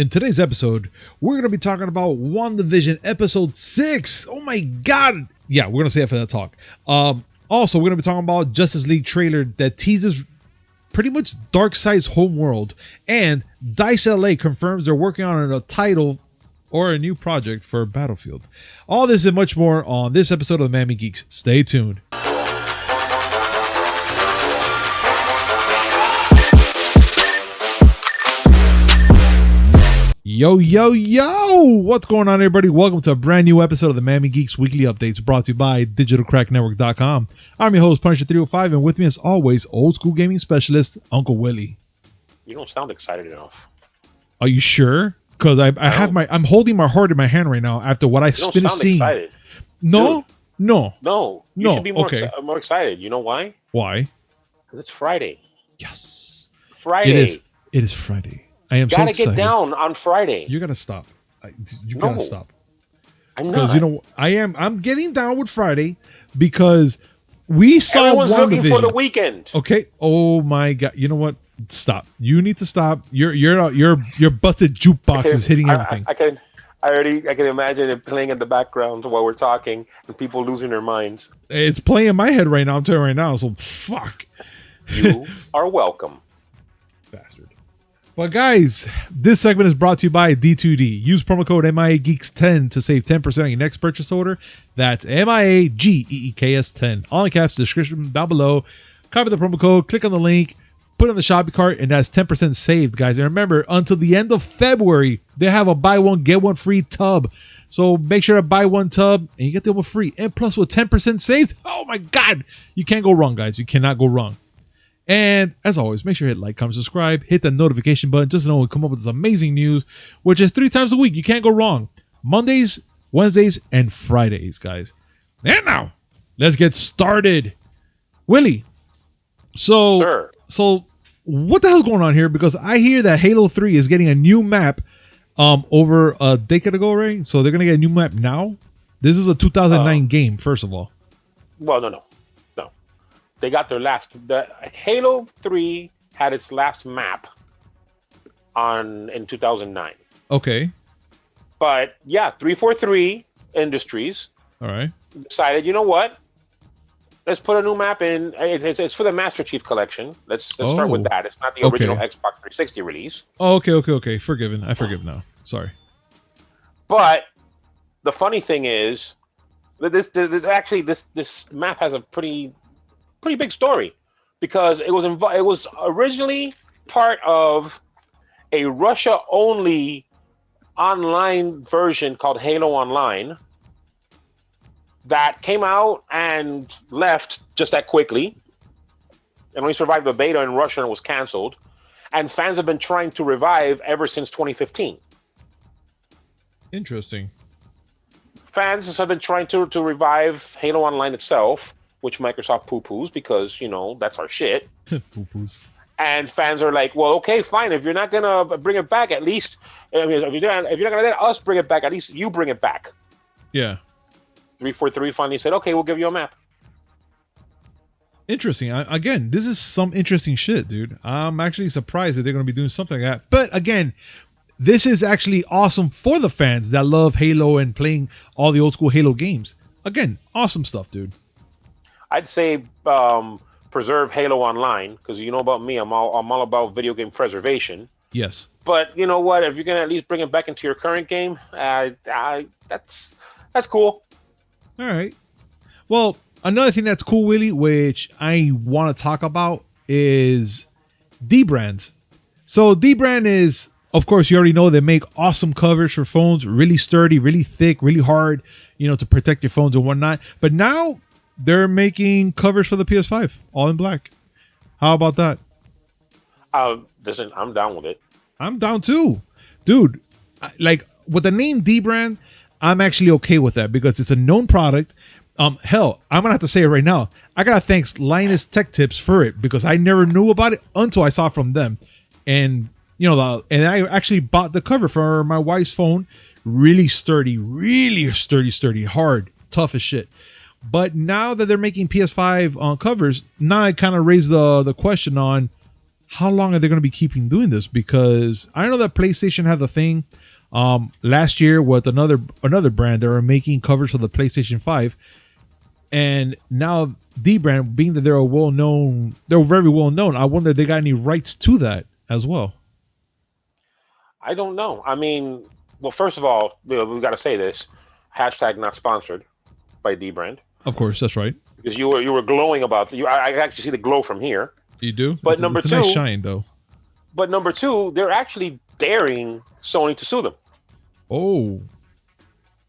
In today's episode, we're going to be talking about Wandavision episode 6. Oh my god. Yeah, we're going to say after that talk. Also, we're going to be talking about Justice League trailer that teases pretty much Darkseid's Homeworld. And DICE LA confirms they're working on a title or a new project for Battlefield. All this and much more on this episode of Miami Geeks. Stay tuned. Yo, yo, yo! What's going on, everybody? Welcome to a brand new episode of the Miami Geeks Weekly Updates, brought to you by DigitalCrackNetwork.com. I'm your host, Punisher305, and with me, as always, old school gaming specialist, Uncle Willie. You don't sound excited enough. Are you sure? Because I'm holding my heart in my hand right now after what I finished seeing. Excited. No, Dude, no, You should be more, okay. more excited. You know why? Why? Because it's Friday. Yes, Friday. It is Friday. I am so excited. Gotta get down on Friday. You gotta stop. You gotta stop. I'm not. Because you know I'm getting down with Friday because we saw Everyone's looking for the WandaVision. weekend. Okay. Oh my god. You know what? Stop. You need to stop. Your busted jukebox is hitting everything. I can imagine it playing in the background while we're talking and people losing their minds. It's playing in my head right now. I'm telling you right now. So fuck. You are welcome. Bastard. But guys, this segment is brought to you by D2D. Use promo code MIAGeeks10 to save 10% on your next purchase order. That's MIAGEEKS10. All in caps, description down below. Copy the promo code, click on the link, put it on the shopping cart, and that's 10% saved, guys. And remember, until the end of February, they have a buy one, get one free tub. So make sure to buy one tub and you get the other one free. And plus with 10% saved, oh my God, you can't go wrong, guys. You cannot go wrong. And as always, make sure you hit like, comment, subscribe, hit the notification button just to know when we come up with this amazing news, which is 3 times a week. You can't go wrong. Mondays, Wednesdays, and Fridays, guys. And now, let's get started. Willie, so what the hell's going on here? Because I hear that Halo 3 is getting a new map over a decade ago, right? So they're going to get a new map now? This is a 2009 game, first of all. Well, no. They got their the Halo 3 had its last map in 2009. Okay. But yeah, 343 Industries all right decided, you know what? Let's put a new map in. It's for the Master Chief Collection. Let's start with that. It's not the original Xbox 360 release. Oh, okay. Forgiven. I forgive now. Sorry. But the funny thing is, this map has a pretty big story, because it was originally part of a Russia-only online version called Halo Online that came out and left just that quickly. It only survived the beta in Russia and was canceled. And fans have been trying to revive ever since 2015. Interesting. Fans have been trying to revive Halo Online itself, which Microsoft poo-poos because, that's our shit. Poo-poos. And fans are like, well, okay, fine. If you're not going to bring it back, at least, if you're not going to let us bring it back, at least you bring it back. Yeah. 343 finally said, okay, we'll give you a map. Interesting. Again, this is some interesting shit, dude. I'm actually surprised that they're going to be doing something like that. But again, this is actually awesome for the fans that love Halo and playing all the old school Halo games. Again, awesome stuff, dude. I'd say preserve Halo Online, because you know about me, I'm all about video game preservation. Yes. But you know what? If you're gonna at least bring it back into your current game, that's cool. All right. Well, another thing that's cool, Willie, which I want to talk about is Dbrand. So Dbrand is, of course, you already know they make awesome covers for phones, really sturdy, really thick, really hard, to protect your phones and whatnot. But now they're making covers for the PS5, all in black. How about that? Listen, I'm down with it. I'm down too. Dude, like with the name Dbrand, I'm actually okay with that because it's a known product. Hell, I'm gonna have to say it right now. I gotta thank Linus Tech Tips for it because I never knew about it until I saw it from them. And and I actually bought the cover for my wife's phone. Really sturdy, hard, tough as shit. But now that they're making PS5 covers, now I kind of raise the question on how long are they going to be keeping doing this? Because I know that PlayStation had the thing last year with another brand. They were making covers for the PlayStation 5, and now Dbrand, being that they're very well known. I wonder if they got any rights to that as well. I don't know. I mean, well, first of all, we've got to say this: hashtag not sponsored by Dbrand. Of course, that's right. Because you were glowing about you. I actually see the glow from here. You do, but it's a nice shine though. But number two, they're actually daring Sony to sue them. Oh,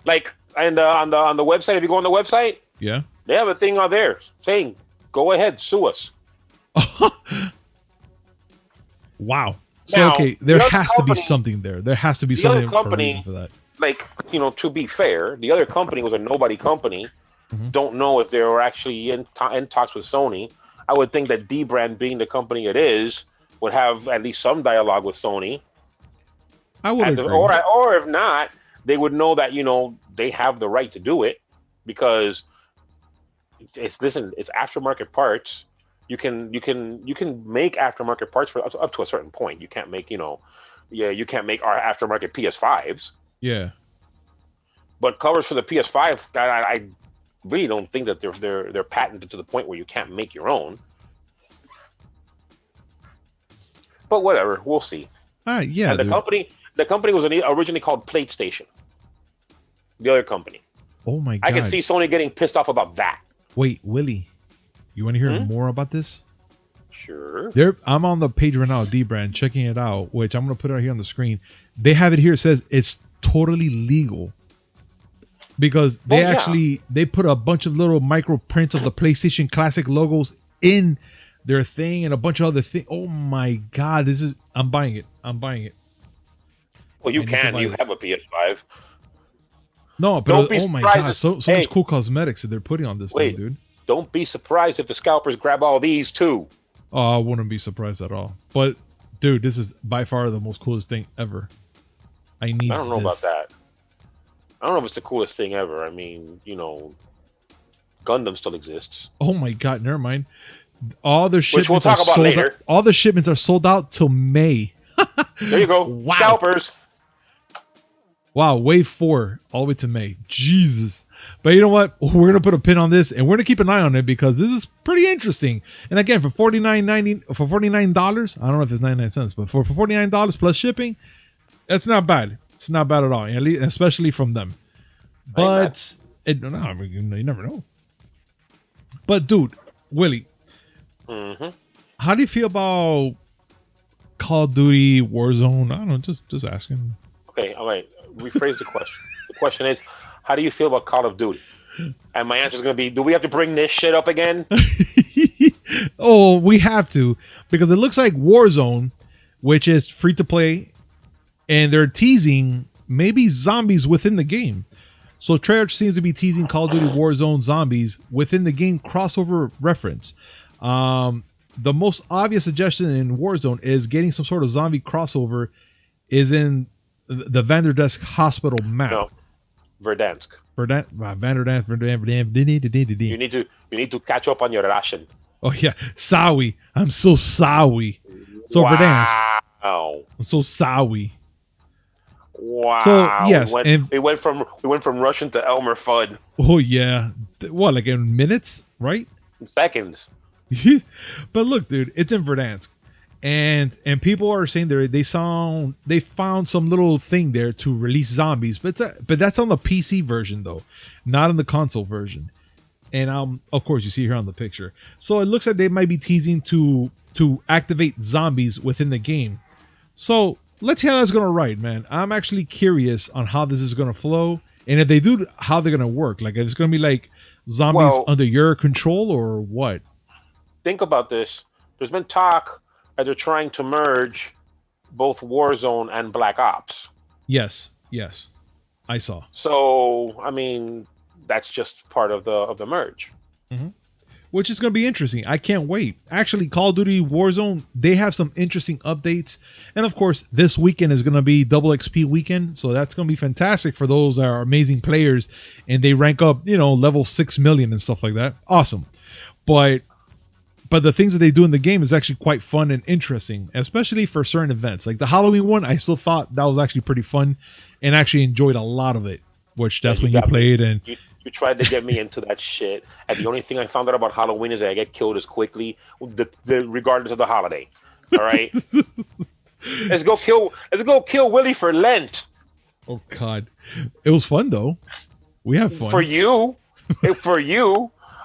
like and on the website, if you go on the website, yeah, they have a thing on there saying, "Go ahead, sue us." Wow. So now, okay, there has to be something there. There has to be something for that. Like, to be fair, the other company was a nobody company. Mm-hmm. Don't know if they were actually in talks with Sony. I would think that Dbrand, being the company it is, would have at least some dialogue with Sony. I would agree. Or if not, they would know that they have the right to do it, because it's aftermarket parts. You can make aftermarket parts for up to a certain point. You can't make you can't make our aftermarket PS5s. Yeah. But covers for the PS5, I really don't think that they're patented to the point where you can't make your own. But whatever, we'll see. Yeah. And the company was originally called PlayStation. The other company. Oh my God. I can see Sony getting pissed off about that. Wait, Willie, you want to hear more about this? Sure. I'm on the page right now, Dbrand, checking it out, which I'm going to put it out here on the screen. They have it here. It says it's totally legal. Because they put a bunch of little micro prints of the PlayStation Classic logos in their thing and a bunch of other things. Oh my God, I'm buying it. Well, you can. You have a PS5. No, but oh my God, so much cool cosmetics that they're putting on this thing, dude. Don't be surprised if the scalpers grab all these too. Oh, I wouldn't be surprised at all. But dude, this is by far the most coolest thing ever. I don't know about that. I don't know if it's the coolest thing ever. I mean, Gundam still exists. Oh my God, never mind. All their shipments we'll talk about later. All the shipments are sold out till May. There you go. Wow. Scalpers. Wow, wave 4 all the way to May. Jesus. But you know what? We're gonna put a pin on this, and we're gonna keep an eye on it because this is pretty interesting. And again, for $49, I don't know if it's 99 cents, but for $49 plus shipping, that's not bad. It's not bad at all, especially from them. But you never know. But dude, Willie, how do you feel about Call of Duty Warzone? I don't know, just asking. Okay, all right. Rephrase the question. The question is, how do you feel about Call of Duty? And my answer is going to be, do we have to bring this shit up again? Oh, we have to, because it looks like Warzone, which is free to play, and they're teasing maybe zombies within the game. So Treyarch seems to be teasing Call of Duty Warzone zombies within the game crossover reference. The most obvious suggestion in Warzone is getting some sort of zombie crossover is in the Vanderdesk Hospital map. No, Verdansk. Vanderdansk. You need to catch up on your ration. Oh yeah, sorry. I'm so sorry. So Verdansk. Wow. I'm so sorry. Wow. So yes, we went from Russian to Elmer Fudd. Oh yeah. What, like in minutes, right? In seconds. But look, dude, it's in Verdansk. And people are saying they found some little thing there to release zombies, but that's on the PC version though, not on the console version. And of course you see here on the picture. So it looks like they might be teasing to activate zombies within the game. So let's see how that's gonna ride, man. I'm actually curious on how this is gonna flow, and if they do, how they're gonna work. Like, if it's gonna be like zombies under your control or what? Think about this. There's been talk that they're trying to merge both Warzone and Black Ops. Yes, I saw. So I mean, that's just part of the merge. Mm-hmm. Which is going to be interesting. I can't wait. Actually, Call of Duty Warzone, they have some interesting updates. And of course, this weekend is going to be double XP weekend. So that's going to be fantastic for those that are amazing players and they rank up, level 6 million and stuff like that. Awesome. But But the things that they do in the game is actually quite fun and interesting, especially for certain events. Like the Halloween one, I still thought that was actually pretty fun and actually enjoyed a lot of it, which that's when you played. And you tried to get me into that shit. And the only thing I found out about Halloween is that I get killed as quickly, regardless of the holiday. All right? Let's go kill Willie for Lent. Oh, God. It was fun, though. We had fun. For you.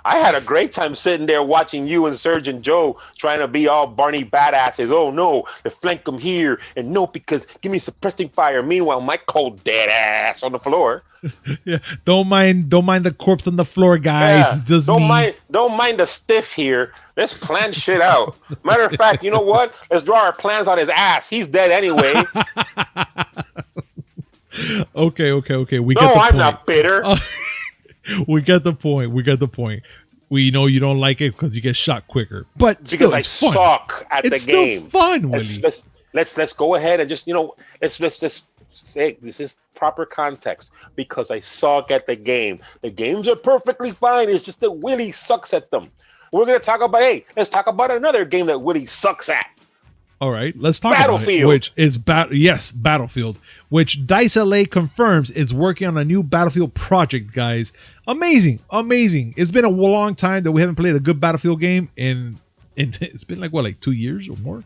I had a great time sitting there watching you and Surgeon Joe trying to be all Barney badasses. Oh, no, they flank them here. And no, because give me suppressing fire. Meanwhile, my cold dead ass on the floor. Yeah, don't mind the corpse on the floor, guys. Yeah, it's just don't mind the stiff here. Let's plan shit out. Matter of fact, you know what? Let's draw our plans on his ass. He's dead anyway. Okay. I'm not bitter. We get the point. We know you don't like it because you get shot quicker, but because still, I it's fun. suck at the game. It's still fun, Willie. Let's go ahead and just let's say this is proper context because I suck at the game. The games are perfectly fine. It's just that Willie sucks at them. Let's talk about another game that Willie sucks at. All right, let's talk Battlefield. about it, which is Battlefield, which DICE LA confirms is working on a new Battlefield project, guys. Amazing. It's been a long time that we haven't played a good Battlefield game, and it's been like 2 years or more.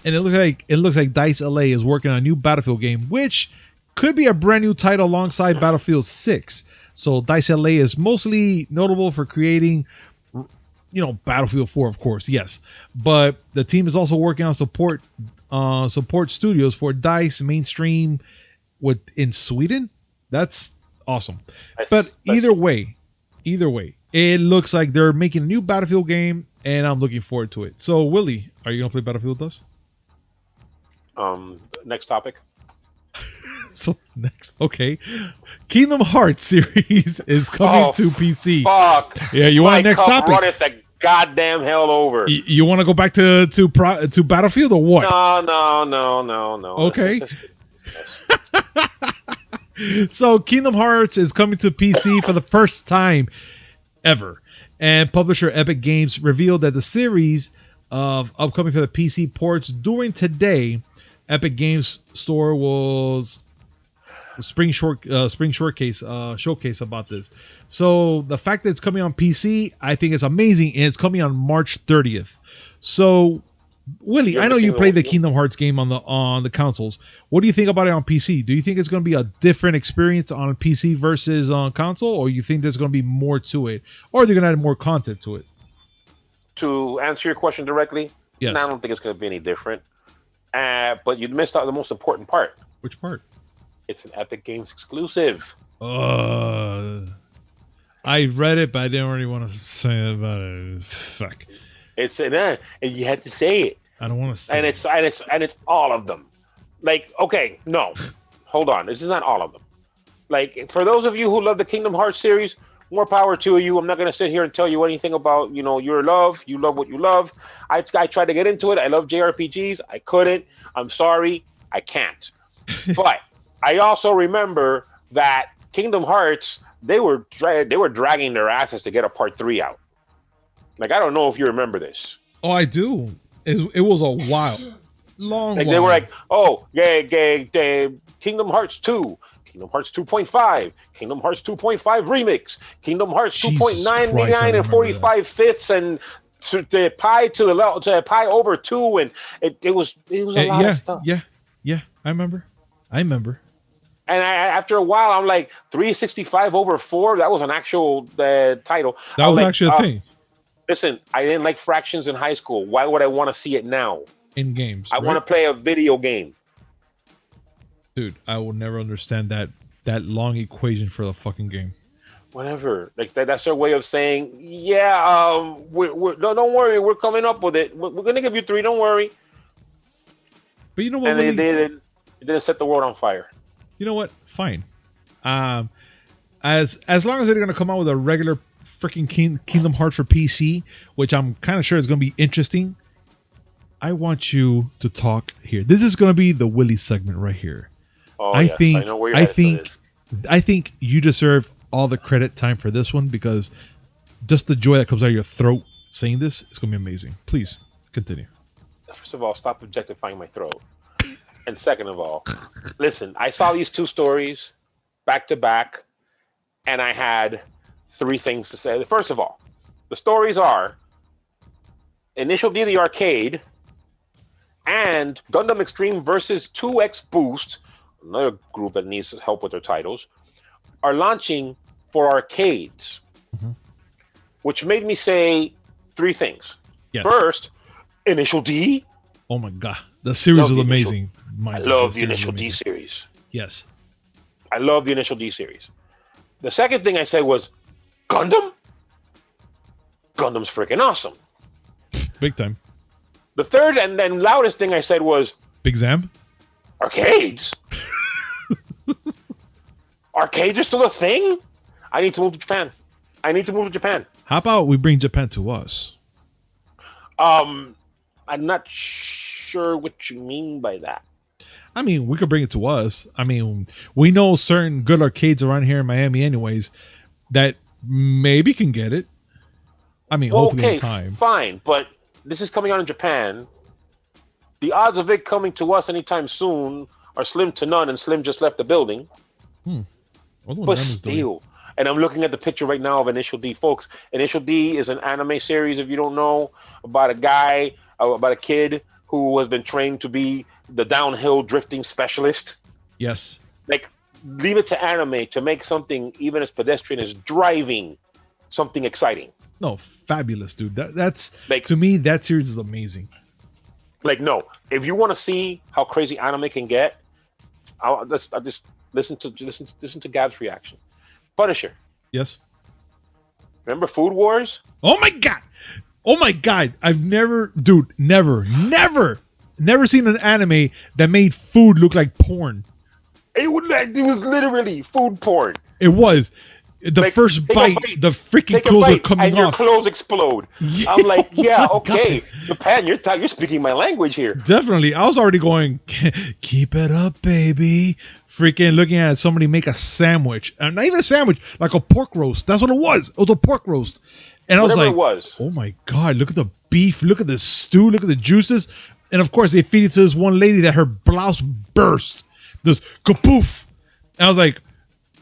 And it looks like DICE LA is working on a new Battlefield game, which could be a brand new title alongside Battlefield 6. So DICE LA is mostly notable for creating, Battlefield 4, of course, yes. But the team is also working on support studios for DICE mainstream in Sweden. That's awesome. But either way, it looks like they're making a new Battlefield game, and I'm looking forward to it. So, Willie, are you gonna play Battlefield with us? Next topic. So next, okay. Kingdom Hearts series is coming to PC. Fuck. Yeah, you want next topic? Runneth the goddamn hell over. You want to go back to Battlefield or what? No. Okay. So Kingdom Hearts is coming to PC for the first time ever, and publisher Epic Games revealed that the series of upcoming for the PC ports during today. Epic Games Store was spring showcase about this. So the fact that it's coming on PC, I think is amazing, and it's coming on March 30th. So Willie, I know you played the Kingdom Hearts game on the consoles. What do you think about it on PC? Do you think it's going to be a different experience on PC versus on console, or you think there's going to be more to it, or they're going to add more content to it? To answer your question directly, yes. I don't think it's going to be any different. But you missed out the most important part. Which part? It's an Epic Games exclusive. I read it, but I didn't really want to say about it. Fuck. It's and you had to say it. I don't want to say and it's all of them. Like, okay, no. Hold on. This is not all of them. Like, for those of you who love the Kingdom Hearts series, more power to you. I'm not going to sit here and tell you anything about, your love. You love what you love. I tried to get into it. I love JRPGs. I couldn't. I'm sorry. I can't. But I also remember that Kingdom Hearts, they were dragging their asses to get a part 3 out. Like, I don't know if you remember this. Oh, I do. It was a while. Long like while. They were like, oh, yeah, Kingdom Hearts 2. Kingdom Hearts 2.5, Kingdom Hearts 2.5 Remix, Kingdom Hearts 2.99 and 45 fifths, and to pi pi over 2, and it was a lot of stuff. Yeah, I remember. And after a while, I'm like 365 over 4. That was an actual title. That was actually a thing. Listen, I didn't like fractions in high school. Why would I want to see it now? In games, I want to play a video game. Dude, I will never understand that long equation for the fucking game. Whatever, like that's their way of saying, yeah, don't worry, we're coming up with it. We're gonna give you 3. Don't worry. But you know what? And they didn't set the world on fire. You know what? Fine. As long as they're gonna come out with a regular freaking Kingdom Hearts for PC, which I'm kind of sure is gonna be interesting. I want you to talk here. This is gonna be the Willie segment right here. Oh, I think you deserve all the credit time for this one, because just the joy that comes out of your throat saying this. It's gonna be amazing. Please continue. First of all, stop objectifying my throat. And second of all, listen, I saw these two stories back to back, and I had three things to say. First of all, the stories are Initial D, the arcade, and Gundam Extreme versus 2X Boost, another group that needs help with their titles, are launching for arcades, which made me say three things. Yes. First, Initial D. Oh my god, the series is amazing. I love the Initial D series. Yes, I love the Initial D series. The second thing I said was Gundam. Gundam's freaking awesome. Big time. The third and then loudest thing I said was Big Zam. Arcades. Arcades are still a thing. I need to move to Japan. How about we bring Japan to us? I'm not sure what you mean by that. I mean, we could bring it to us. I mean, we know certain good arcades around here in Miami anyways that maybe can get it. I mean, hopefully in time. Fine, but this is coming out in Japan. The odds of it coming to us anytime soon are slim to none, and Slim just left the building. But still, and I'm looking at the picture right now of Initial D, folks. Initial D is an anime series, if you don't know, about a kid who has been trained to be the downhill drifting specialist. Yes. Like, leave it to anime to make something even as pedestrian as driving something exciting. No, fabulous, dude. That's like, to me, that series is amazing. Like, no, if you want to see how crazy anime can get, I just listen to Gab's reaction. Punisher. Yes. Remember Food Wars? Oh my god! I've never seen an anime that made food look like porn. It was literally food porn. It was. The first bite, the freaking clothes are coming and off. Your clothes explode. Yeah, I'm like, yeah, okay. Japan, you're speaking my language here. Definitely. I was already going, keep it up, baby. Freaking looking at somebody make a sandwich. And not even a sandwich, like a pork roast. That's what it was. It was a pork roast. And I was like, oh my God, look at the beef. Look at the stew. Look at the juices. And of course, they feed it to this one lady that her blouse burst. Just kapoof. And I was like,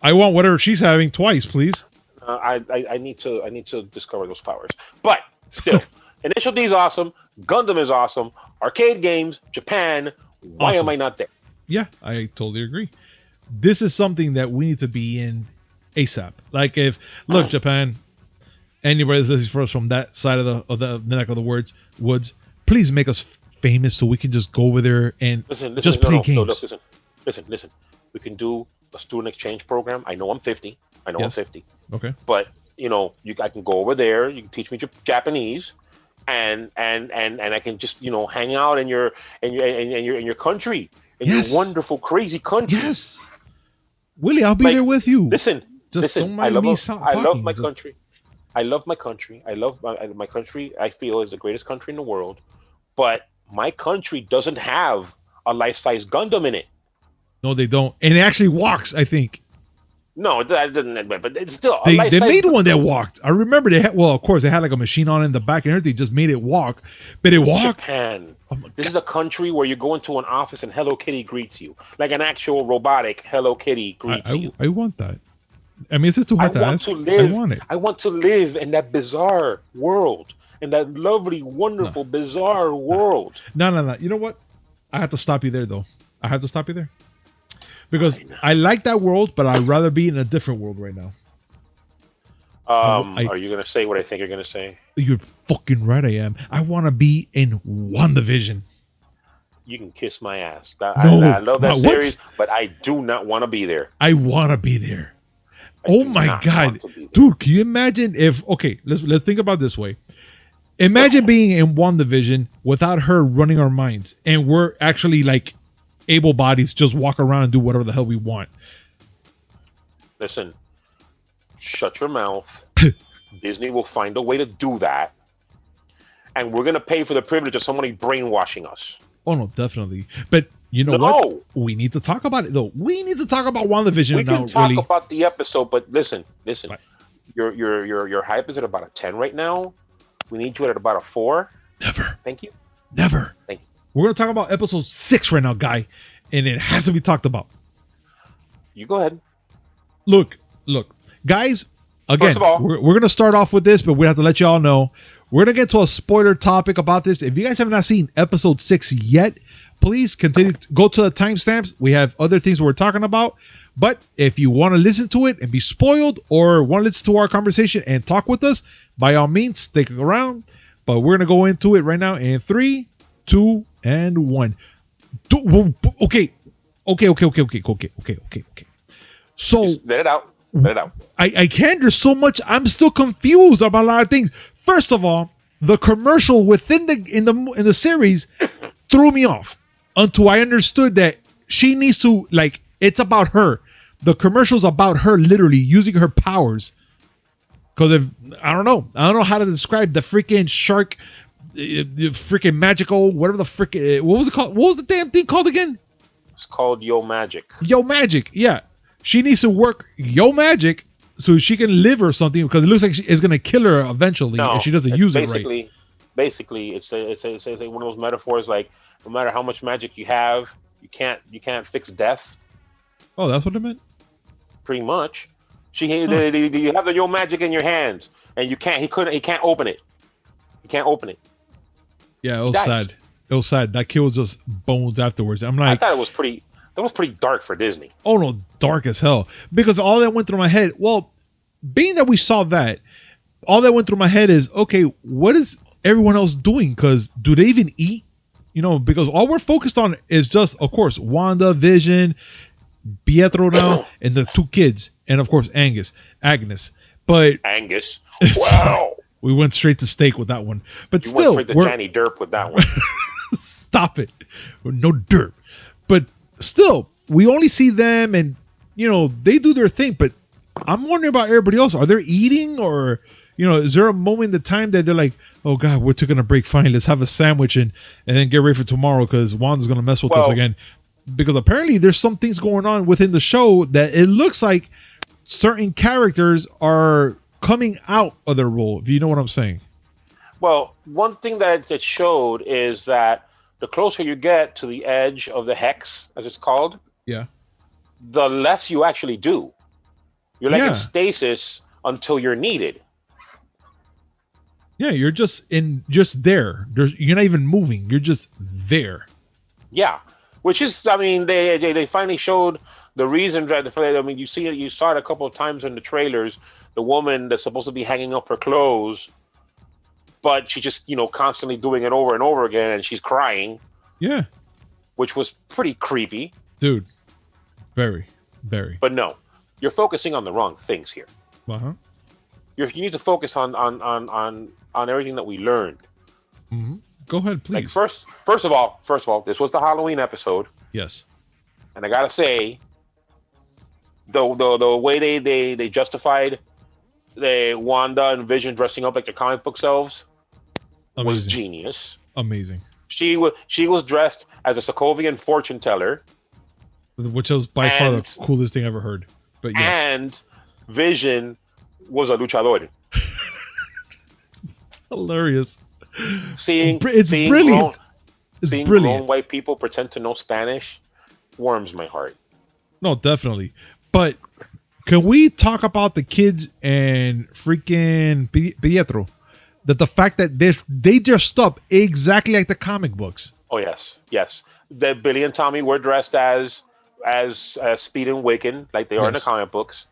I want whatever she's having twice, please. I need to discover those powers. But still, Initial D is awesome. Gundam is awesome. Arcade games, Japan. Why am I not there? Yeah, I totally agree. This is something that we need to be in ASAP. Like look, Japan, anybody that's listening for us from that side of the neck of the woods, please make us famous so we can just go over there and just play games. Listen. We can do a student exchange program. I know I'm 50. I'm 50. Okay. But I can go over there. You can teach me Japanese, and I can just hang out in your country, in your wonderful crazy country. Yes. Willie, I'll be there with you. Listen. Don't mind I love my country. I love my country. I love my country. I feel is the greatest country in the world, but my country doesn't have a life-size Gundam in it. No, they don't. And it actually walks, I think. No, that didn't. But it's still. They made one that walked. I remember they had. Well, of course, they had like a machine on it in the back and everything. Just made it walk, but it walked. Japan. This is a country where you go into an office and Hello Kitty greets you, like an actual robotic Hello Kitty greets you. I want that. I mean, it's just too hard to ask. I want it. I want to live in that bizarre world, in that lovely, wonderful, bizarre world. No. You know what? I have to stop you there, though. I have to stop you there. Because I like that world, but I'd rather be in a different world right now. Are you going to say what I think you're going to say? You're fucking right I am. I want to be in WandaVision. You can kiss my ass. I love that series, but I do not want to be there. I want to be there. Oh my God. Dude, can you imagine if... Okay, let's think about it this way. Imagine being in WandaVision without her running our minds. And we're actually like... able bodies just walk around and do whatever the hell we want. Listen, shut your mouth. Disney will find a way to do that, and we're gonna pay for the privilege of somebody brainwashing us. Oh no, definitely. But you know what? We need to talk about it though. We need to talk about WandaVision. We can talk about the episode, but listen. Right. Your hype is at about a 10 right now. We need you at about a 4. Never. Thank you. Never. Thank you. We're going to talk about episode 6 right now, guy. And it has to be talked about. You go ahead. Look. Guys, again, First of all, we're going to start off with this, but we have to let you all know. We're going to get to a spoiler topic about this. If you guys have not seen episode 6 yet, please continue to go to the timestamps. We have other things we're talking about. But if you want to listen to it and be spoiled or want to listen to our conversation and talk with us, by all means, stick around. But we're going to go into it right now in 3, 2, and 1. Okay. So just let it out. Let it out. I can't. There's so much. I'm still confused about a lot of things. First of all, the commercial within the series threw me off until I understood that she needs to, like, it's about her. The commercial's about her literally using her powers. Because I don't know how to describe the freaking shark, the freaking magical, whatever the freaking, what was it called? What was the damn thing called again? It's called Yo Magic. Yo Magic, yeah. She needs to work Yo Magic so she can live or something, because it looks like it's gonna kill her eventually if she doesn't use it right. Basically, it's one of those metaphors like no matter how much magic you have, you can't fix death. Oh, that's what it meant. Pretty much. You have the Yo Magic in your hands, and he can't open it. He can't open it. Yeah, it was sad. It was sad. That kid was just bones afterwards. I'm like, I thought that was pretty dark for Disney. Oh no, dark as hell. Because all that went through my head, well, being that we saw that, all that went through my head is, okay, what is everyone else doing? Because do they even eat? You know, because all we're focused on is just, of course, Wandavision, Pietro now, and the 2 kids, and of course Agnes. But Angus, wow, we went straight to steak with that one. But you still, went straight to Johnny Derp with that one. Stop it, no derp. But still, we only see them, and you know they do their thing. But I'm wondering about everybody else. Are they eating, or you know, is there a moment in the time that they're like, oh God, we're taking a break. Fine, let's have a sandwich and then get ready for tomorrow because Wanda's gonna mess with us again. Because apparently there's some things going on within the show that it looks like certain characters are coming out of their role, if you know what I'm saying. Well, one thing that it showed is that the closer you get to the edge of the hex, as it's called, yeah, the less you actually do. You're like in stasis until you're needed. Yeah, you're just there. You're not even moving. You're just there. Yeah. Which is, I mean, they finally showed the reason that, I mean, you saw it a couple of times in the trailers, the woman that's supposed to be hanging up her clothes, but she's just, constantly doing it over and over again, and she's crying. Yeah. Which was pretty creepy. Dude. Very, very. But no, you're focusing on the wrong things here. Uh-huh. You need to focus on everything that we learned. Mm-hmm. Go ahead, please. Like first of all, this was the Halloween episode. Yes. And I gotta say, the way they justified the Wanda and Vision dressing up like their comic book selves was genius. Amazing. She was dressed as a Sokovian fortune teller, which was by far the coolest thing I ever heard. But yes. And Vision was a luchador. Hilarious. Seeing brilliant. Seeing grown white people pretend to know Spanish warms my heart. No, definitely. But can we talk about the kids and freaking Pietro? That the fact that they dressed up exactly like the comic books. Oh yes. That Billy and Tommy were dressed as Speed and Wiccan, like they are in the comic books.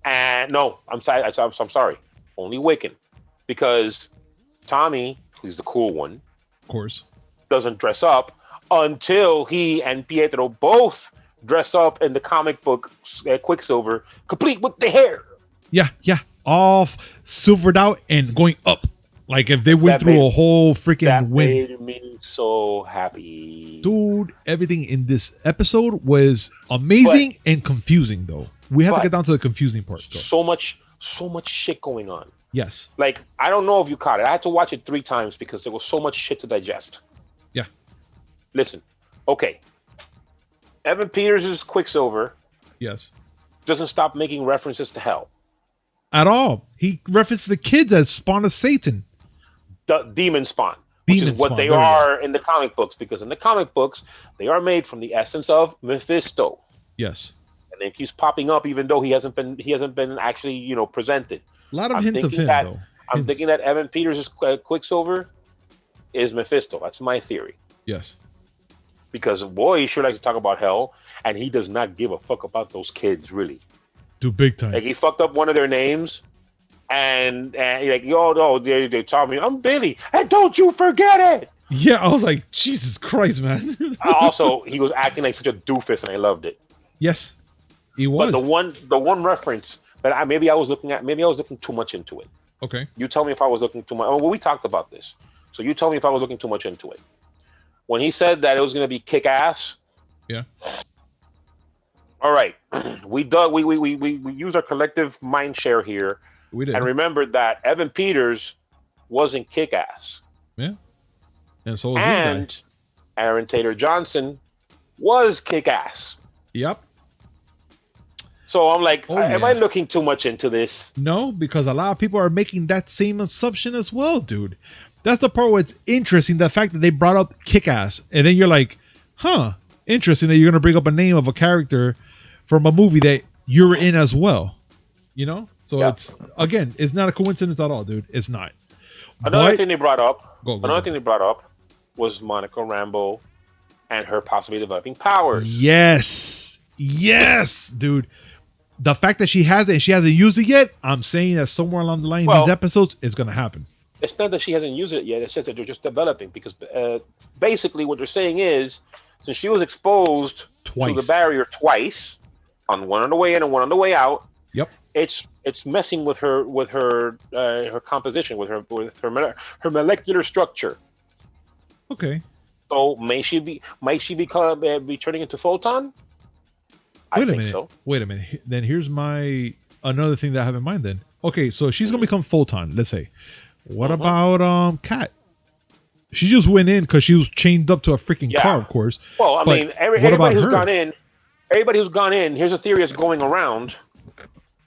And no, I'm sorry, only Wiccan, because Tommy, who's the cool one, of course, doesn't dress up until he and Pietro both dress up in the comic book Quicksilver, complete with the hair. Yeah, all silvered out and going up. Like if they went through a whole freaking wind. That made me so happy. Dude, everything in this episode was amazing and confusing, though. We have to get down to the confusing part. Though. So much shit going on. Yes. Like, I don't know if you caught it. I had to watch it 3 times because there was so much shit to digest. Yeah. Listen. Okay. Evan Peters' Quicksilver. Yes. Doesn't stop making references to hell. At all. He referenced the kids as spawn of Satan. demon spawn, which Demon is what spawn, they there we go. are in the comic books. Because in the comic books, they are made from the essence of Mephisto, Yes. and it keeps popping up, even though he hasn't been actually presented. A lot of I'm hints of thinking him, that though. I'm Hints. thinking that Evan Peters' Quicksilver is Mephisto. That's my theory. Yes. Because boy, he sure likes to talk about hell, and he does not give a fuck about those kids, really. Do big time. Like, he fucked up one of their names, and he's like, yo, no, they taught me I'm Billy, and don't you forget it. Yeah, I was like, Jesus Christ, man. Also, he was acting like such a doofus, and I loved it. Yes, he was. But the one reference that maybe I was looking too much into it. Okay. You tell me if I was looking too much. Oh, well, we talked about this, so you tell me if I was looking too much into it. When he said that it was going to be kick ass. Yeah. All right, we use our collective mind share here, We did. and remembered that Evan Peters wasn't kick ass, Yeah. And so was this guy. and Aaron Taylor Johnson was kick ass. Yep. So I'm like, Oh, am yeah. I looking too much into this? No, because a lot of people are making that same assumption as well, dude. That's the part where it's interesting, the fact that they brought up Kick-Ass, and then you're like, huh, interesting that you're going to bring up a name of a character from a movie that you're in as well. You know? So Yeah. it's not a coincidence at all, dude. It's not. Another But- thing they brought up. Go. Another thing they brought up was Monica Rambeau and her possibly developing powers. Yes, dude. The fact that she has it and she hasn't used it yet, I'm saying that somewhere along the line in Well- these episodes, it's going to happen. It's not that she hasn't used it yet. It's just that they're just developing, because basically what they're saying is, since she was exposed Twice. to the barrier twice, on one on the way in and one on the way out, Yep. it's messing with her composition, with her molecular structure. Okay. So might she be turning into Photon? I Wait a think minute. so. Wait a minute. Then here's another thing that I have in mind then. Okay, so she's gonna become Photon, let's say. What about Kat? She just went in because she was chained up to a freaking Yeah. car, of course. Well, I But mean, what everybody about who's her? gone in, here's a theory that's going around.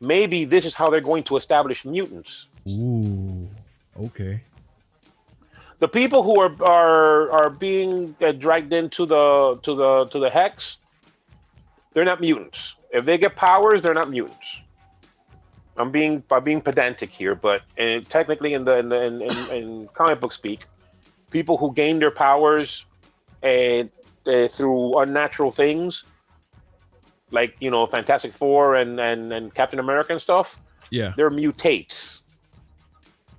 Maybe this is how they're going to establish mutants. Ooh. Okay. The people who are being dragged into the hex, they're not mutants. If they get powers, they're not mutants. I'm being pedantic here, but technically in comic book speak, people who gain their powers through unnatural things, like Fantastic Four and Captain America and stuff, Yeah. they're mutates.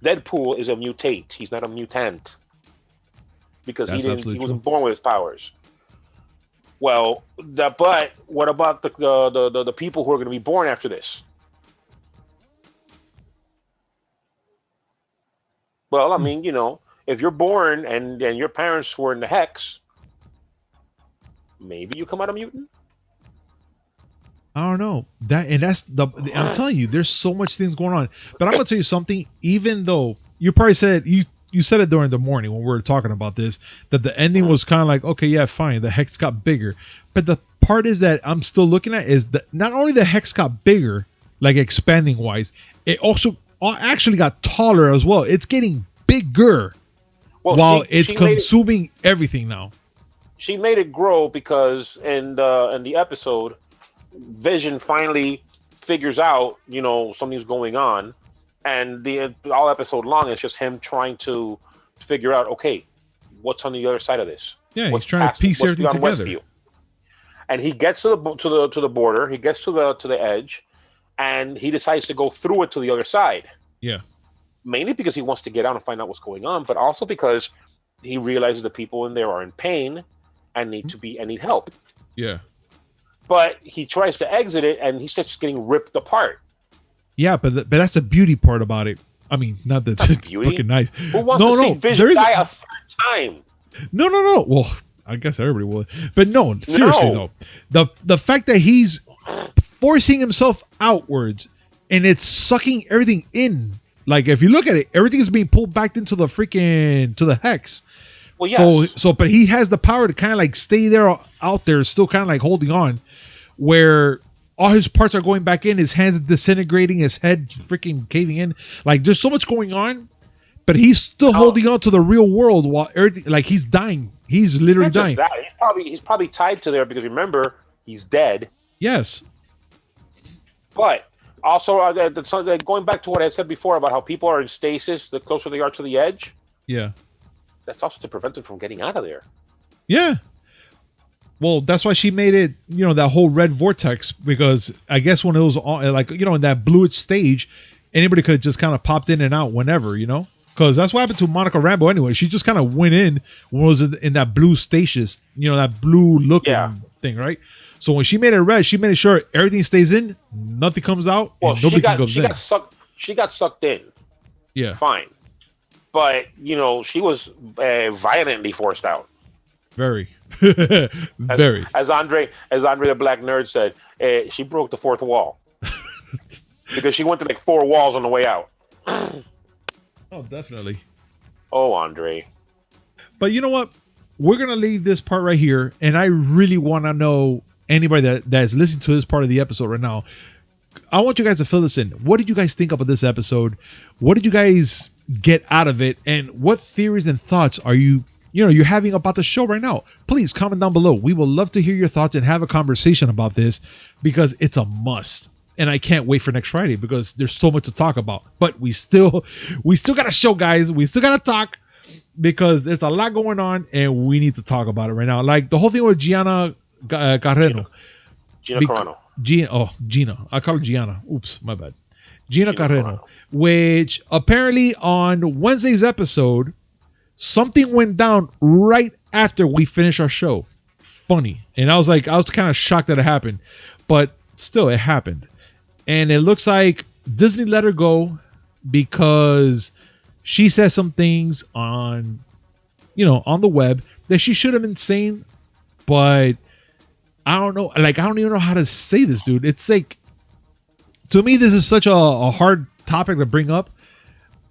Deadpool is a mutate. He's not a mutant because That's he absolutely wasn't true. born with his powers. Well, but what about the people who are going to be born after this? Well, I mean, if you're born and your parents were in the hex, maybe you come out a mutant. I don't know I'm telling you, there's so much things going on. But I'm gonna tell you something. Even though you probably said you said it during the morning when we were talking about this, that the ending was kind of like, okay, yeah, fine, the hex got bigger. But the part is that I'm still looking at is that not only the hex got bigger, like expanding wise, it also actually got taller as well. It's getting bigger while it's consuming everything now. She made it grow because in the episode, Vision finally figures out, something's going on, and the all episode long is just him trying to figure out, okay, what's on the other side of this? Yeah, What's he's trying to piece everything beyond together. Westview? And he gets to the border, he gets to the edge, and he decides to go through it to the other side. Yeah. Mainly because he wants to get out and find out what's going on, but also because he realizes the people in there are in pain and need help. Yeah. But he tries to exit it, and he starts getting ripped apart. Yeah, but that's the beauty part about it. I mean, not that it's beauty. fucking nice. Who wants to see Vision die a third time? No. Well, I guess everybody would. But no, seriously though. The fact that he's forcing himself outwards and it's sucking everything in. Like if you look at it, everything is being pulled back into the hex. Well, yeah. So but he has the power to kind of like stay there out there, still kind of like holding on, where all his parts are going back in, his hands disintegrating, his head freaking caving in. Like there's so much going on. but he's still holding on to the real world while everything, like he's dying. He's literally dying. That. He's probably tied to there because remember he's dead. Yes. But also, going back to what I said before about how people are in stasis the closer they are to the edge. Yeah. That's also to prevent them from getting out of there. Yeah. Well, that's why she made it, that whole red vortex, because I guess when it was on, like, in that bluish stage, anybody could have just kind of popped in and out whenever, because that's what happened to Monica Rambeau anyway. She just kind of went in when it was in that blue stasis, that blue looking thing, right? So when she made it red, she made sure everything stays in, nothing comes out, and nobody can go in. She got sucked in. Yeah. Fine. But, she was violently forced out. Very. Very. As Andre the Black Nerd said, she broke the fourth wall. Because she went to like 4 walls on the way out. Oh, definitely. Oh, Andre. But you know what? We're going to leave this part right here. And I really want to know anybody that's listening to this part of the episode right now. I want you guys to fill this in. What did you guys think about this episode? What did you guys get out of it? And what theories and thoughts are you're having about the show right now? Please comment down below. We would love to hear your thoughts and have a conversation about this because it's a must. And I can't wait for next Friday because there's so much to talk about. But we still got a show, guys. We still got to talk because there's a lot going on and we need to talk about it right now. Like the whole thing with Gina Carano. Gina Carano. Gina. I call her Gianna. Oops, my bad. Gina Carano. Which apparently on Wednesday's episode, something went down right after we finished our show. Funny. And I was kind of shocked that it happened. But still, it happened. And it looks like Disney let her go because she said some things on the web that she should have been saying. But I don't know. Like, I don't even know how to say this, dude. It's like, to me, this is such a hard topic to bring up.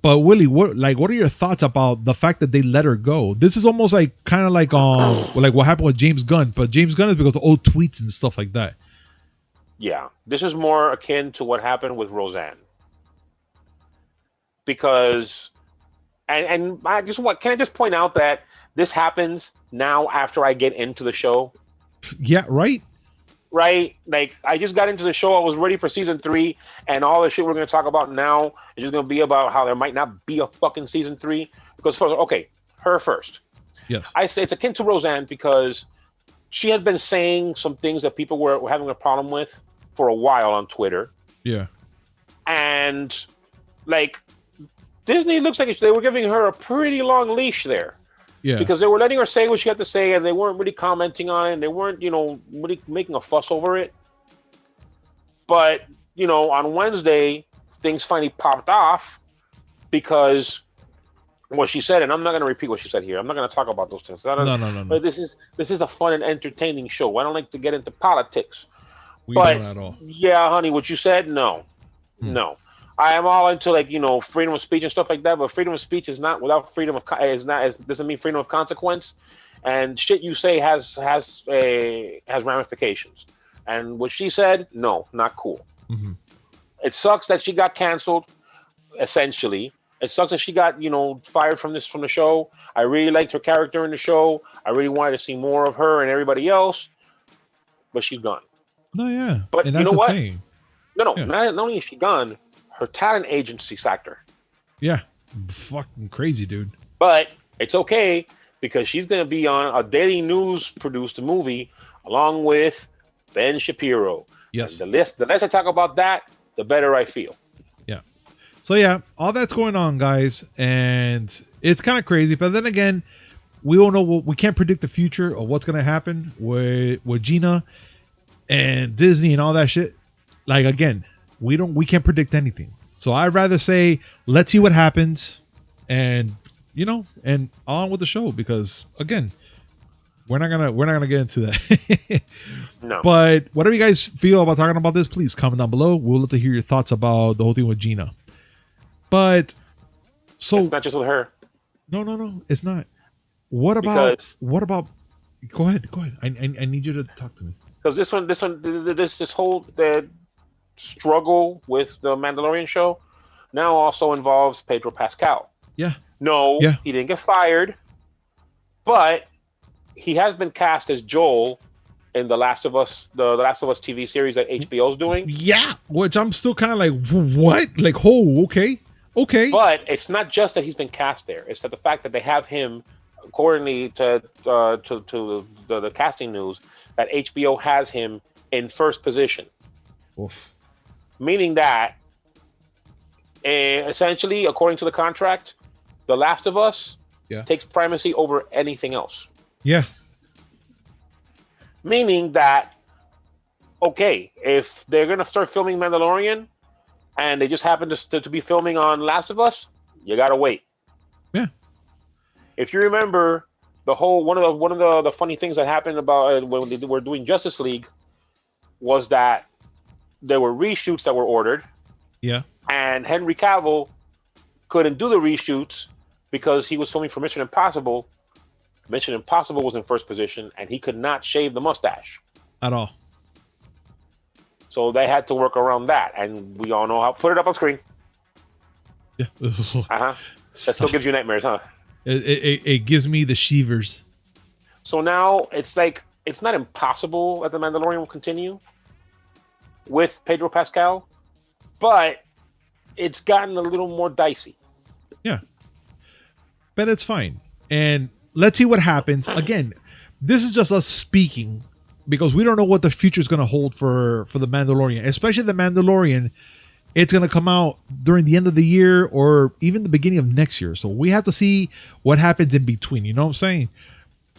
But Willie, what are your thoughts about the fact that they let her go? This is almost like kind of like what happened with James Gunn, but James Gunn is because of old tweets and stuff like that. Yeah, this is more akin to what happened with Roseanne. Because, and can I just point out that this happens now after I get into the show? Yeah, right. Right? Like, I just got into the show. I was ready for season 3, and all the shit we're going to talk about now is just going to be about how there might not be a fucking season 3. Because, her first. Yes. I say it's akin to Roseanne because she had been saying some things that people were having a problem with for a while on Twitter. Yeah. And, like, Disney looks like they were giving her a pretty long leash there. Yeah. Because they were letting her say what she had to say, and they weren't really commenting on it, and they weren't, really making a fuss over it. But, on Wednesday, things finally popped off because what she said, and I'm not going to repeat what she said here. I'm not going to talk about those things. No. But this is a fun and entertaining show. I don't like to get into politics. We don't at all. Yeah, honey, what you said, no. No. I am all into freedom of speech and stuff like that, but freedom of speech is not without freedom of doesn't mean freedom of consequence, and shit you say has ramifications. And what she said, no, not cool. Mm-hmm. It sucks that she got canceled. Essentially, it sucks that she got fired from the show. I really liked her character in the show. I really wanted to see more of her and everybody else, but she's gone. No, yeah, but and you know what? Thing. No, yeah. Not only is she gone. Her talent agency sacked her. Yeah. Fucking crazy, dude. But it's okay because she's going to be on a Daily News produced movie along with Ben Shapiro. Yes. And the less I talk about that, the better I feel. Yeah. So, yeah, all that's going on, guys. And it's kind of crazy. But then again, we don't know. We can't predict the future of what's going to happen with Gina and Disney and all that shit. Like, again, we can't predict anything. So I'd rather say, let's see what happens and and on with the show, because again, we're not gonna get into that. No. But whatever you guys feel about talking about this, please comment down below. We'll love to hear your thoughts about the whole thing with Gina. But so it's not just with her. No, it's not. What about go ahead. I need you to talk to me. Because this whole struggle with the Mandalorian show now also involves Pedro Pascal. Yeah. No, Yeah. he didn't get fired, but he has been cast as Joel in the Last of Us TV series that HBO's doing. Yeah, which I'm still kind of like, what? Like, oh, okay. But it's not just that he's been cast there; it's that the fact that they have him, accordingly to the casting news, that HBO has him in first position, Oof. meaning that essentially, according to the contract, The Last of Us takes primacy over anything else. Yeah. Meaning that, okay, if they're going to start filming Mandalorian and they just happen to be filming on Last of Us, you got to wait. Yeah. If you remember, one of the funny things that happened about when they were doing Justice League was that there were reshoots that were ordered. Yeah. And Henry Cavill couldn't do the reshoots because he was filming for Mission Impossible. Mission Impossible was in first position, and he could not shave the mustache At all. So they had to work around that, and we all know how. Put it up on screen. Yeah. That still gives you nightmares, huh? It gives me the shivers. So now it's like it's not impossible that the Mandalorian will continue with Pedro Pascal, but it's gotten a little more dicey. Yeah. But it's fine. And let's see what happens. Again, this is just us speaking because we don't know what the future is going to hold for the Mandalorian, especially the Mandalorian. It's going to come out during the end of the year or even the beginning of next year. So we have to see what happens in between. You know what I'm saying?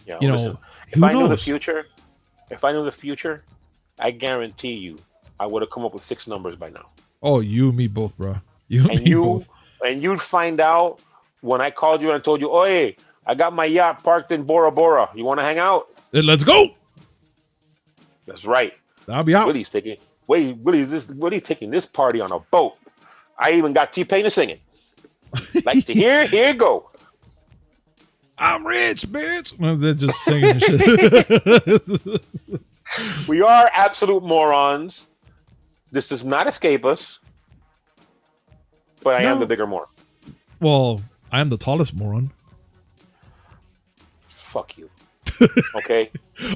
Yeah. You listen, know, if I knew the future, I guarantee you, I would have come up with 6 numbers by now. Oh, you and me both, bro. Both. And you'd find out when I called you and I told you, "Oh, hey, I got my yacht parked in Bora Bora. You want to hang out?" Then let's go. That's right. I'll be out. Willie's taking this party on a boat. I even got T-Pain to sing it. Like to hear? Here you go. I'm rich, bitch. Well, they're just singing shit. We are absolute morons. This does not escape us. But I am the bigger moron. Well, I am the tallest moron. Fuck you. Okay?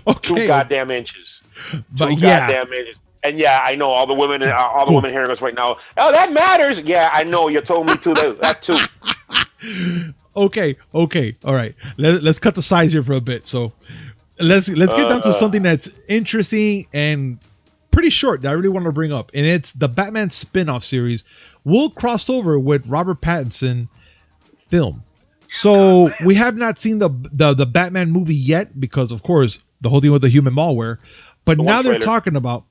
Okay. 2 goddamn inches. But 2 goddamn inches. And yeah, I know all the women hearing us right now. Oh, that matters. Yeah, I know. You told me to that too. Okay. All right. Let's cut the size here for a bit. So let's get down to something that's interesting and pretty short that I really want to bring up. And it's the Batman spin-off series will cross over with Robert Pattinson film. So we have not seen the Batman movie yet because, of course, the whole thing with the human malware. But now they're talking about,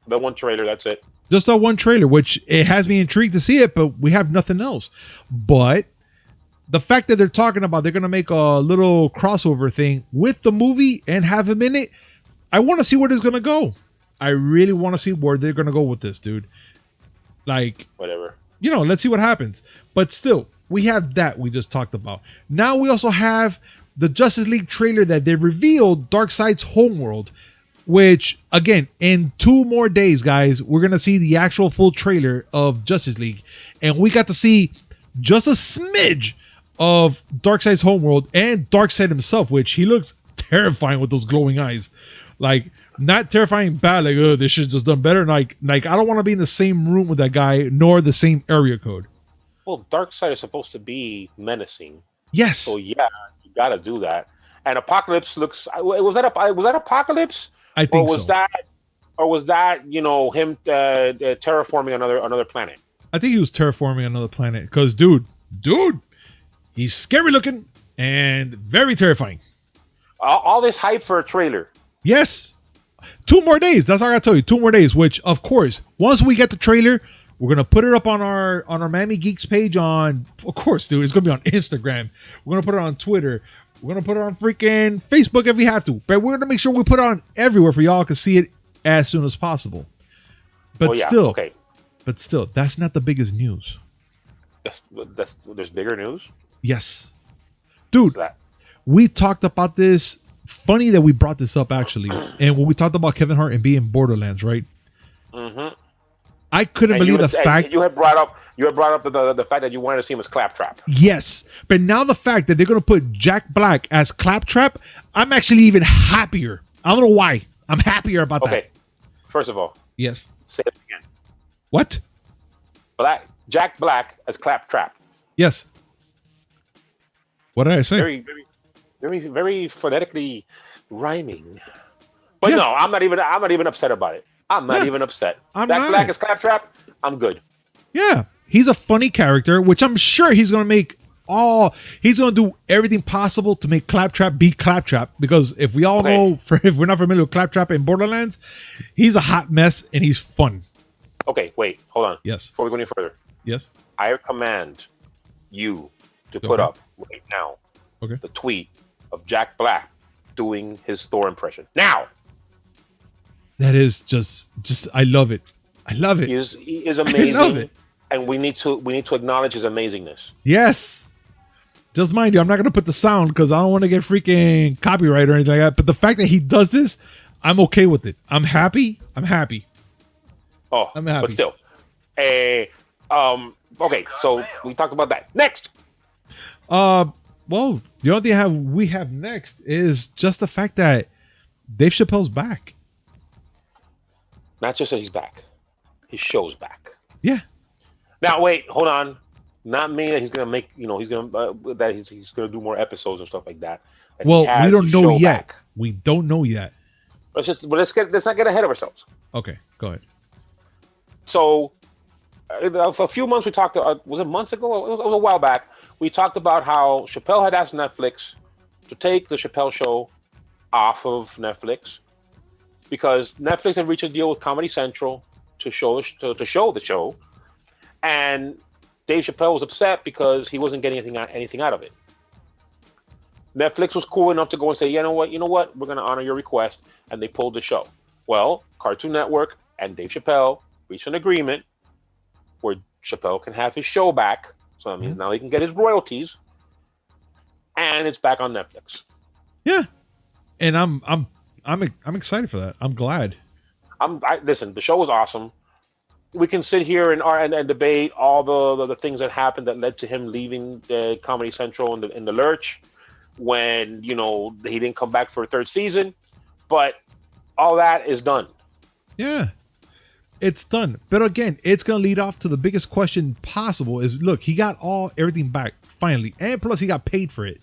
the one trailer, that's it. Just that one trailer, which it has me intrigued to see it, but we have nothing else. But the fact that they're talking about they're going to make a little crossover thing with the movie and have him in it, I want to see where it's going to go. I really want to see where they're going to go with this, dude. Like, whatever. Let's see what happens. But still, we have that we just talked about. Now we also have the Justice League trailer that they revealed, Darkseid's Homeworld, which, again, in 2 more days, guys, we're going to see the actual full trailer of Justice League. And we got to see just a smidge of Darkseid's Homeworld and Darkseid himself, which he looks terrifying with those glowing eyes. Like, not terrifying bad, like, oh, this shit's just done better. Like I don't want to be in the same room with that guy, nor the same area code. Well, Darkseid is supposed to be menacing. Yes. So yeah, you got to do that. And Apocalypse looks. Was that Apocalypse? I think so. Or was that him terraforming another planet? I think he was terraforming another planet. Because dude, he's scary looking and very terrifying. All this hype for a trailer. Yes. 2 more days. That's all I gotta tell you. 2 more days. Which, of course, once we get the trailer, we're gonna put it up on our Miami Geeks page on. Of course, dude, it's gonna be on Instagram. We're gonna put it on Twitter. We're gonna put it on freaking Facebook if we have to. But we're gonna make sure we put it on everywhere for y'all to see it as soon as possible. But still, that's not the biggest news. There's bigger news. Yes, dude. We talked about this. Funny that we brought this up actually, and when we talked about Kevin Hart and being Borderlands, right? Mm-hmm. I couldn't believe the fact you had brought up You had brought up the fact that you wanted to see him as Claptrap. Yes, but now the fact that they're gonna put Jack Black as Claptrap, I'm actually even happier. I don't know why. I'm happier about that. Okay, first of all, Yes. say it again. What? Jack Black as Claptrap. Yes. What did I say? Very phonetically rhyming. But Yes. no, I'm not even upset about it. I'm not even upset. I'm Jack not. Black as Claptrap, I'm good. Yeah, he's a funny character, which I'm sure he's gonna make he's gonna do everything possible to make Claptrap be Claptrap, because if we all know, if we're not familiar with Claptrap in Borderlands, he's a hot mess and he's fun. Okay, wait, hold on. Yes. Before we go any further, Yes. I command you to put up right now the tweet of Jack Black doing his Thor impression. Now. That is just I love it. I love it. He is amazing. I love it. And we need to acknowledge his amazingness. Yes. Just mind you, I'm not gonna put the sound because I don't want to get freaking copyright or anything like that. But the fact that he does this, I'm okay with it. I'm happy. I'm happy. Oh, I'm happy. But still. Okay, so we talked about that. Next. Well, the only thing we have next is just the fact that Dave Chappelle's back. Not just that he's back. His show's back. Yeah. Now wait, hold on. Not mean that he's gonna make, he's gonna do more episodes and stuff like that. And well, we don't know yet. Back. We don't know yet. Let's not get ahead of ourselves. Okay, go ahead. So, a few months we talked. Was it months ago? It was a while back. We talked about how Chappelle had asked Netflix to take the Chappelle Show off of Netflix because Netflix had reached a deal with Comedy Central to show the show, and Dave Chappelle was upset because he wasn't getting anything out of it. Netflix was cool enough to go and say, you know what, we're going to honor your request, and they pulled the show. Well, Cartoon Network and Dave Chappelle reached an agreement where Chappelle can have his show back, so that means now he can get his royalties, and it's back on Netflix. Yeah, and I'm excited for that. I'm glad. Listen, the show was awesome. We can sit here and debate all the things that happened that led to him leaving the Comedy Central in the lurch when he didn't come back for a third season, but all that is done. Yeah, it's done. But again, it's gonna lead off to the biggest question possible: is look, he got everything back finally, and plus he got paid for it.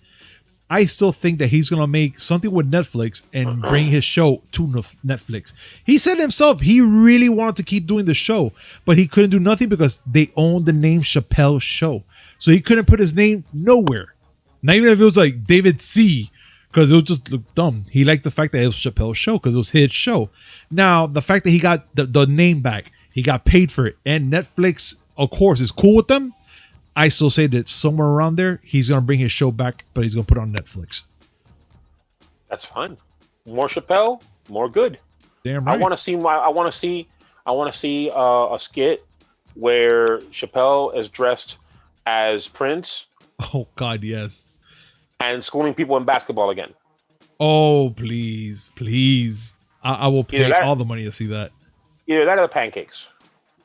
I still think that he's going to make something with Netflix and bring his show to Netflix. He said himself he really wanted to keep doing the show, but he couldn't do nothing because they own the name Chappelle Show. So he couldn't put his name nowhere. Not even if it was like David C., because it would just look dumb. He liked the fact that it was Chappelle's Show because it was his show. Now, the fact that he got the name back, he got paid for it, and Netflix, of course, is cool with them. I still say that somewhere around there, he's going to bring his show back, but he's going to put it on Netflix. That's fine. More Chappelle, more good. Damn right. I want to see a skit where Chappelle is dressed as Prince. Oh God, yes. And schooling people in basketball again. Oh please, please! I will pay all the money to see that. Either that or the pancakes.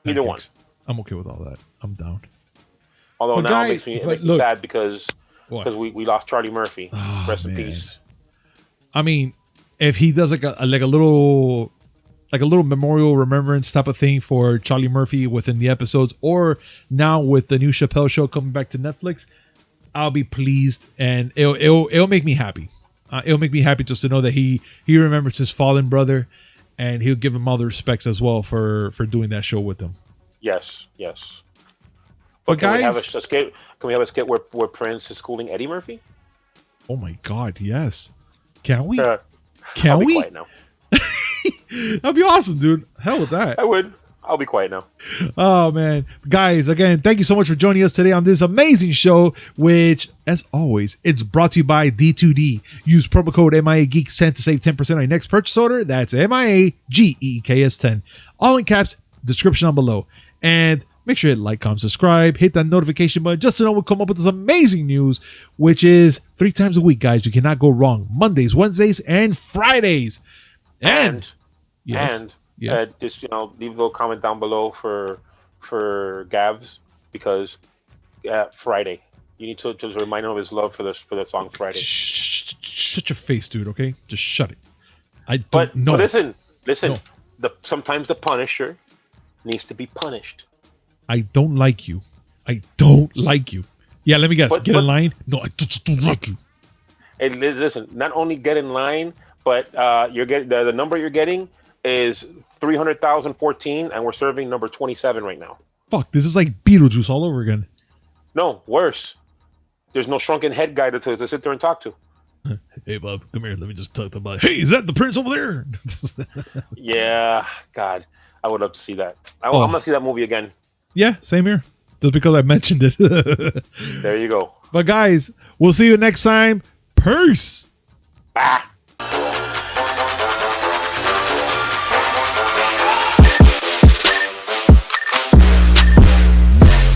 Either one. I'm okay with all that. I'm down. Although now it makes me sad because we lost Charlie Murphy. Rest in peace. I mean, if he does like a little memorial remembrance type of thing for Charlie Murphy within the episodes, or now with the new Chappelle Show coming back to Netflix, I'll be pleased, and it'll make me happy. It'll make me happy just to know that he remembers his fallen brother, and he'll give him all the respects as well for doing that show with him. Yes. But can guys, we have a skit where Prince is schooling Eddie Murphy? Oh my God, yes. Can we? I'll be quiet now. That'd be awesome, dude. Hell with that. I would. I'll be quiet now. Oh man, guys! Again, thank you so much for joining us today on this amazing show. Which, as always, it's brought to you by D2D. Use promo code MIA Geeks 10 to save 10% on your next purchase order. That's MIA GEEKS 10. All in caps. Description down below. And make sure you like, comment, subscribe, hit that notification button just to know we'll come up with this amazing news, which is 3 times a week, guys. You cannot go wrong. Mondays, Wednesdays, and Fridays. And just leave a little comment down below for Gavs because Friday. You need to just remind him of his love for the song Friday. Shut your face, dude. Okay, just shut it. But no. listen. No. Sometimes the Punisher needs to be punished. I don't like you. I don't like you. Yeah, let me guess. Get in line. No, I just don't like you. And listen, not only get in line, but you're getting the number you're getting is 300,014, and we're serving number 27 right now. Fuck, this is like Beetlejuice all over again. No, worse. There's no shrunken head guy to sit there and talk to. Hey, Bob, come here. Let me just talk to my. Hey, is that the prince over there? Yeah, God, I would love to see that. I'm gonna see that movie again. Yeah, same here. Just because I mentioned it. There you go. But guys, we'll see you next time. Peace. Ah.